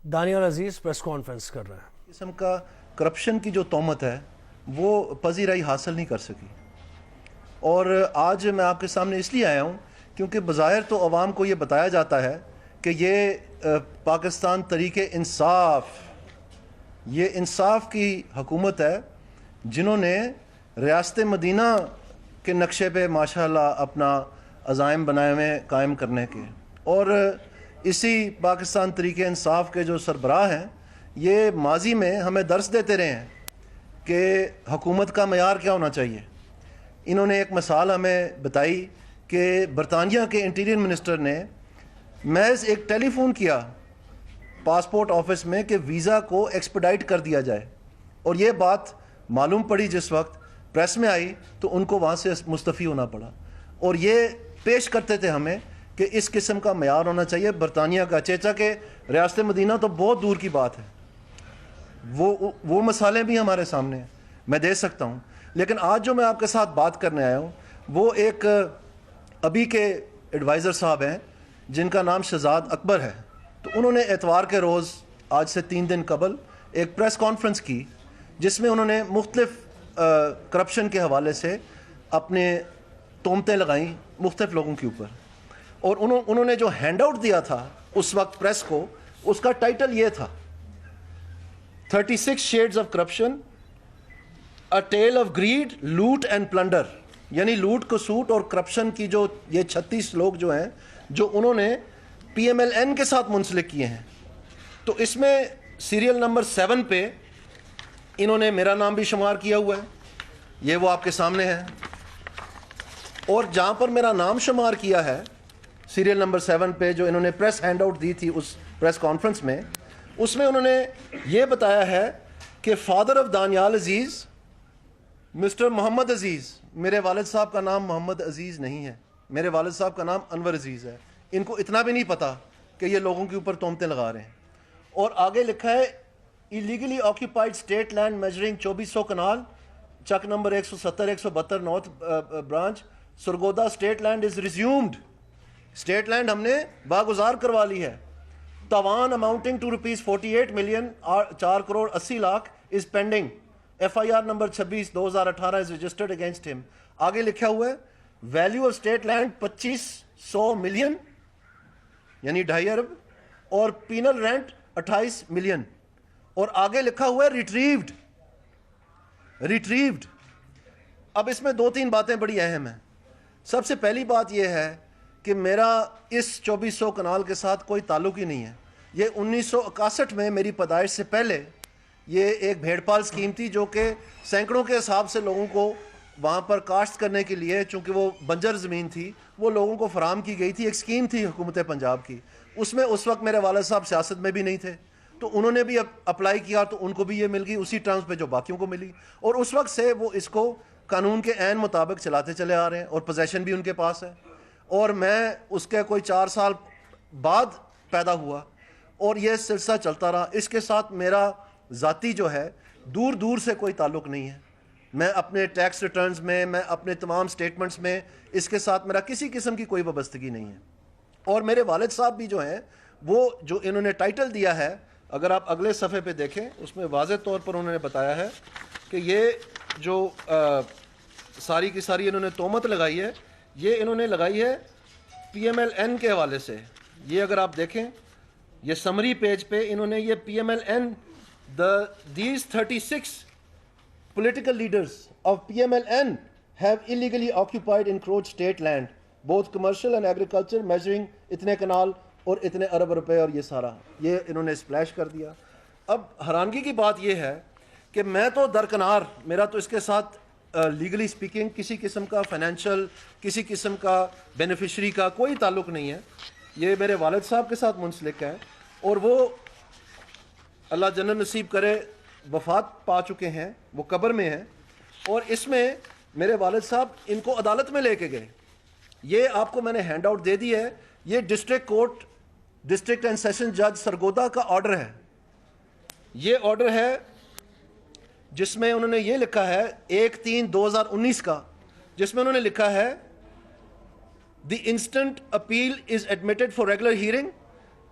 دانیال عزیز press conference کر رہے ہیں. قسم کا کرپشن کی جو تہمت ہے وہ پذیرائی حاصل نہیں کر سکی، اور آج میں آپ کے سامنے اس لیے آیا ہوں کیونکہ بظاہر تو عوام کو یہ بتایا جاتا ہے کہ یہ پاکستان تحریک انصاف، یہ انصاف کی حکومت ہے جنہوں نے ریاست مدینہ کے نقشے پہ ماشاءاللہ اپنا عزائم بنائے ہوئے قائم کرنے کے، اور اسی پاکستان تحریک انصاف کے جو سربراہ ہیں یہ ماضی میں ہمیں درس دیتے رہے ہیں کہ حکومت کا معیار کیا ہونا چاہیے. انہوں نے ایک مثال ہمیں بتائی کہ برطانیہ کے انٹیریئر منسٹر نے محض ایک ٹیلی فون کیا پاسپورٹ آفس میں کہ ویزا کو ایکسپیڈائٹ کر دیا جائے، اور یہ بات معلوم پڑی جس وقت پریس میں آئی تو ان کو وہاں سے مستعفی ہونا پڑا. اور یہ پیش کرتے تھے ہمیں کہ اس قسم کا معیار ہونا چاہیے برطانیہ کا، چیچا کہ ریاست مدینہ تو بہت دور کی بات ہے. وہ مسالے بھی ہمارے سامنے ہیں، میں دے سکتا ہوں. لیکن آج جو میں آپ کے ساتھ بات کرنے آیا ہوں وہ ایک ابھی کے ایڈوائزر صاحب ہیں جن کا نام شہزاد اکبر ہے. تو انہوں نے اتوار کے روز آج سے 3 دن قبل ایک پریس کانفرنس کی جس میں انہوں نے مختلف کرپشن کے حوالے سے اپنے تہمتیں لگائیں مختلف لوگوں کے اوپر. اور انہوں نے جو ہینڈ آؤٹ دیا تھا اس وقت پریس کو، اس کا ٹائٹل یہ تھا 36 shades of corruption, a tale of greed, loot and plunder. یعنی لوٹ کسوٹ اور کرپشن کی جو یہ 36 لوگ جو ہیں جو انہوں نے پی ایم ایل این کے ساتھ منسلک کیے ہیں. تو اس میں سیریل نمبر 7 پہ انہوں نے میرا نام بھی شمار کیا ہوا ہے، یہ وہ آپ کے سامنے ہے. اور جہاں پر میرا نام شمار کیا ہے سیریل نمبر 7 پہ جو انہوں نے پریس ہینڈ آؤٹ دی تھی اس پریس کانفرنس میں، اس میں انہوں نے یہ بتایا ہے کہ father of Daniyal Aziz mister Muhammad Aziz, میرے والد صاحب کا نام محمد عزیز نہیں ہے، میرے والد صاحب کا نام انور عزیز ہے. ان کو اتنا بھی نہیں پتا کہ یہ لوگوں کے اوپر تہمتیں لگا رہے ہیں. اور آگے لکھا ہے illegally occupied state land measuring 2400 کنال، چک number 170 172 north branch Sargodha state land is resumed. State land ہم نے باگزار کروا لی ہے. توان amounting to rupees 48 million 4 crore 80 lakh is pending. F I R number 26 2018 is registered against him. آگے لکھا ہوا ہے value of state land 2500 million یعنی 2.5 ارب، اور پینل رینٹ 28 ملین. اور آگے لکھا ہوا ہے ریٹریوڈ. اب اس میں 2-3 باتیں بڑی اہم ہیں. سب سے پہلی بات یہ ہے کہ میرا اس 2400 کنال کے ساتھ کوئی تعلق ہی نہیں ہے. یہ 1961 میں میری پیدائش سے پہلے یہ ایک بھیڑ پال اسکیم تھی جو کہ سینکڑوں کے حساب سے لوگوں کو وہاں پر کاشت کرنے کے لیے، چونکہ وہ بنجر زمین تھی، وہ لوگوں کو فراہم کی گئی تھی. ایک اسکیم تھی حکومت پنجاب کی، اس میں اس وقت میرے والد صاحب سیاست میں بھی نہیں تھے تو انہوں نے بھی اپلائی کیا تو ان کو بھی یہ مل گئی اسی ٹرمز پہ جو باقیوں کو ملی. اور اس وقت سے وہ اس کو قانون کے عین مطابق چلاتے چلے آ رہے ہیں اور پوزیشن بھی ان کے پاس ہے. اور میں اس کے کوئی 4 سال بعد پیدا ہوا اور یہ سلسلہ چلتا رہا. اس کے ساتھ میرا ذاتی جو ہے دور دور سے کوئی تعلق نہیں ہے. میں اپنے ٹیکس ریٹرنز میں، میں اپنے تمام سٹیٹمنٹس میں اس کے ساتھ میرا کسی قسم کی کوئی وابستگی نہیں ہے. اور میرے والد صاحب بھی جو ہیں وہ جو انہوں نے ٹائٹل دیا ہے، اگر آپ اگلے صفحے پہ دیکھیں اس میں واضح طور پر انہوں نے بتایا ہے کہ یہ جو ساری کی ساری انہوں نے تہمت لگائی ہے یہ انہوں نے لگائی ہے پی ایم ایل این کے حوالے سے. یہ اگر آپ دیکھیں یہ سمری پیج پہ انہوں نے یہ P M L N these 36 political leaders of PMLN have illegally occupied encroached state land, both commercial and agriculture, measuring اتنے کنال اور اتنے ارب روپے، اور یہ سارا یہ انہوں نے اسپلیش کر دیا. اب حیرانگی کی بات یہ ہے کہ میں تو درکنار، میرا تو اس کے ساتھ لیگلی اسپیکنگ کسی قسم کا فائنینشیل، کسی قسم کا بینیفیشری کا کوئی تعلق نہیں ہے. یہ میرے والد صاحب کے ساتھ منسلک ہے اور وہ اللہ جنت نصیب کرے وفات پا چکے ہیں، وہ قبر میں ہیں. اور اس میں میرے والد صاحب ان کو عدالت میں لے کے گئے. یہ آپ کو میں نے ہینڈ آؤٹ دے دی ہے، یہ district court, district and session جج سرگودا کا آرڈر ہے. یہ آرڈر ہے جس میں انہوں نے یہ لکھا ہے 1/3/2019 کا، جس میں انہوں نے لکھا ہے the instant appeal is admitted for regular hearing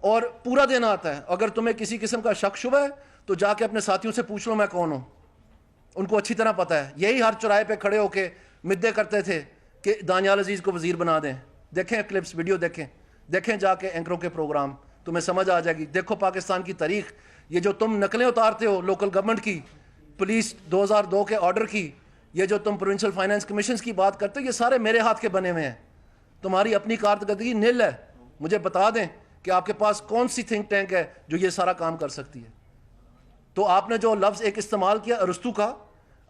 اور پورا دن آتا ہے. اگر تمہیں کسی قسم کا شک شبہ ہے تو جا کے اپنے ساتھیوں سے پوچھ لو میں کون ہوں. ان کو اچھی طرح پتہ ہے. یہی ہر چوراہے پہ کھڑے ہو کے مدعے کرتے تھے کہ دانیال عزیز کو وزیر بنا دیں. دیکھیں کلپس, ویڈیو دیکھیں جا کے اینکروں کے پروگرام, تمہیں سمجھ آ جائے گی. دیکھو پاکستان کی تاریخ, یہ جو تم نقلیں اتارتے ہو لوکل گورنمنٹ کی, پولیس 2002 کے آرڈر کی, یہ جو تم پروونشل فائنانس کمیشنز کی بات کرتے ہو, یہ سارے میرے ہاتھ کے بنے ہوئے ہیں. تمہاری اپنی کارکردگی نل ہے. مجھے بتا دیں کہ آپ کے پاس کون سی تھنک ٹینک ہے جو یہ سارا کام کر سکتی ہے. تو آپ نے جو لفظ ایک استعمال کیا ارسطو کا,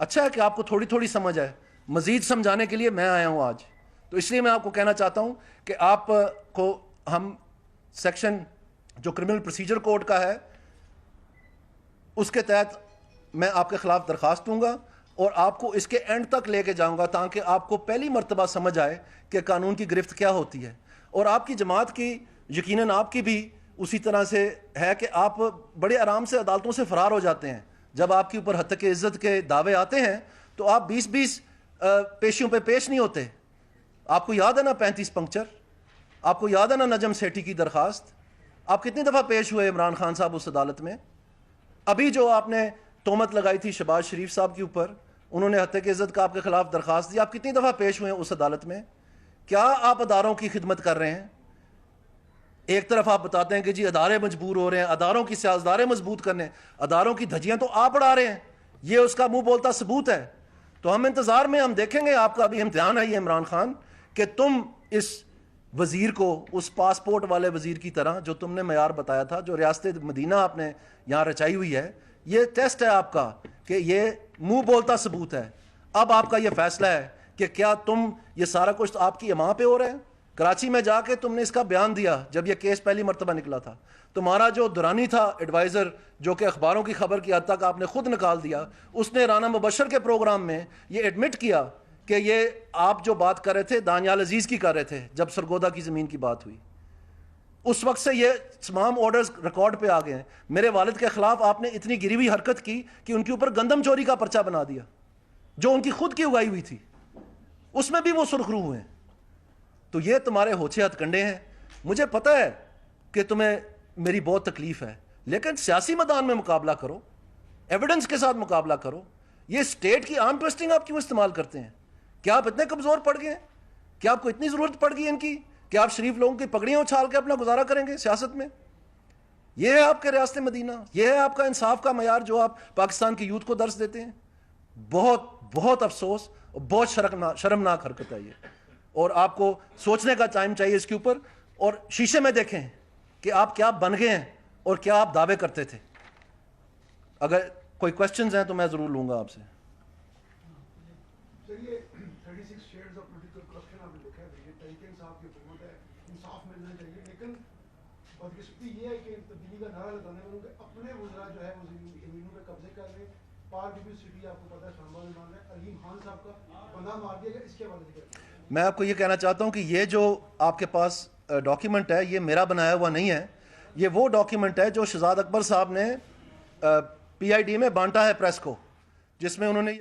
اچھا ہے کہ آپ کو تھوڑی تھوڑی سمجھ ہے. مزید سمجھانے کے لیے میں آیا ہوں آج. تو اس لیے میں آپ کو کہنا چاہتا ہوں کہ آپ کو ہم سیکشن جو کرمنل پروسیجر کوڈ کا ہے اس کے تحت میں آپ کے خلاف درخواست دوں گا اور آپ کو اس کے اینڈ تک لے کے جاؤں گا تاکہ آپ کو پہلی مرتبہ سمجھ آئے کہ قانون کی گرفت کیا ہوتی ہے. اور آپ کی جماعت کی, یقیناً آپ کی بھی اسی طرح سے ہے کہ آپ بڑے آرام سے عدالتوں سے فرار ہو جاتے ہیں. جب آپ کے اوپر حتک عزت کے دعوے آتے ہیں تو آپ 20 پیشیوں پہ پیش نہیں ہوتے. آپ کو یاد ہے نا 35 پنکچر, آپ کو یاد ہے نا نجم سیٹھی کی درخواست, آپ کتنی دفعہ پیش ہوئے عمران خان صاحب اس عدالت میں. ابھی جو آپ نے تہمت لگائی تھی شہباز شریف صاحب کے اوپر, انہوں نے حتک عزت کا آپ کے خلاف درخواست دی, آپ کتنی دفعہ پیش ہوئے ہیں اس عدالت میں. کیا آپ اداروں کی خدمت کر رہے ہیں؟ ایک طرف آپ بتاتے ہیں کہ جی ادارے مجبور ہو رہے ہیں, اداروں کی سیاستداریں مضبوط کرنے, اداروں کی دھجیاں تو آپ اڑا رہے ہیں. یہ اس کا منہ بولتا ثبوت ہے. تو ہم انتظار میں, ہم دیکھیں گے. آپ کا ابھی امتحان ہے یہ عمران خان کہ تم اس وزیر کو اس پاسپورٹ والے وزیر کی طرح جو تم نے معیار بتایا تھا, جو ریاست مدینہ آپ نے یہاں رچائی ہوئی ہے, یہ ٹیسٹ ہے آپ کا کہ یہ منہ بولتا ثبوت ہے. اب آپ کا یہ فیصلہ ہے کہ کیا تم یہ سارا کچھ آپ کی اماں پہ ہو رہا ہے. کراچی میں جا کے تم نے اس کا بیان دیا جب یہ کیس پہلی مرتبہ نکلا تھا. تمہارا جو دورانی تھا ایڈوائزر, جو کہ اخباروں کی خبر کی حد تک آپ نے خود نکال دیا, اس نے رانا مبشر کے پروگرام میں یہ ایڈمٹ کیا کہ یہ آپ جو بات کر رہے تھے دانیال عزیز کی کر رہے تھے جب سرگودا کی زمین کی بات ہوئی. اس وقت سے یہ تمام آرڈرز ریکارڈ پہ آ گئے ہیں. میرے والد کے خلاف آپ نے اتنی گری ہوئی حرکت کی کہ ان کے اوپر گندم چوری کا پرچہ بنا دیا جو ان کی خود کی اگائی ہوئی تھی, اس میں بھی وہ سرخرو ہوئے ہیں. تو یہ تمہارے ہوچے ہتھ کنڈے ہیں. مجھے پتہ ہے کہ تمہیں میری بہت تکلیف ہے, لیکن سیاسی میدان میں مقابلہ کرو, ایویڈنس کے ساتھ مقابلہ کرو. یہ اسٹیٹ کی آرم ٹویسٹنگ آپ کیوں استعمال کرتے ہیں؟ کیا آپ اتنے کمزور پڑ گئے ہیں؟ کیا آپ کو اتنی ضرورت پڑ گئی ان کی کہ آپ شریف لوگوں کی پگڑیاں اچھال کے اپنا گزارا کریں گے سیاست میں؟ یہ ہے آپ کے ریاست مدینہ, یہ ہے آپ کا انصاف کا معیار جو آپ پاکستان کی یوتھ کو درس دیتے ہیں. بہت بہت افسوس اور بہت شرمناک حرکت ہے یہ, اور آپ کو سوچنے کا ٹائم چاہیے اس کے اوپر, اور شیشے میں دیکھیں کہ آپ کیا بن گئے ہیں اور کیا آپ دعوے کرتے تھے. اگر کوئی کوشچنز ہیں تو میں ضرور لوں گا آپ سے. یہ 36 شیئرز آف پولیٹیکل کرپشن آپ نے لکھا ہے, یہ تحریک انصاف کی حکومت ہے, انصاف ملنا چاہیے, لیکن بدقسمتی یہ ہے کہ تبدیلی کا نعرہ لگانے والوں کے اپنے وزراء جو ہے وہ زمینوں پہ قبضے کر رہے ہیں. پارک یونیورسٹی آپ کو پتہ ہے اسلام آباد میں مان رہا ہے, علیم خان صاحب کا بندہ مار دیا گیا, اس کے حوالے سے میں آپ کو یہ کہنا چاہتا ہوں کہ یہ جو آپ کے پاس ڈاکیومنٹ ہے یہ میرا بنایا ہوا نہیں ہے. یہ وہ ڈاکیومنٹ ہے جو شہزاد اکبر صاحب نے PID میں بانٹا ہے پریس کو, جس میں انہوں نے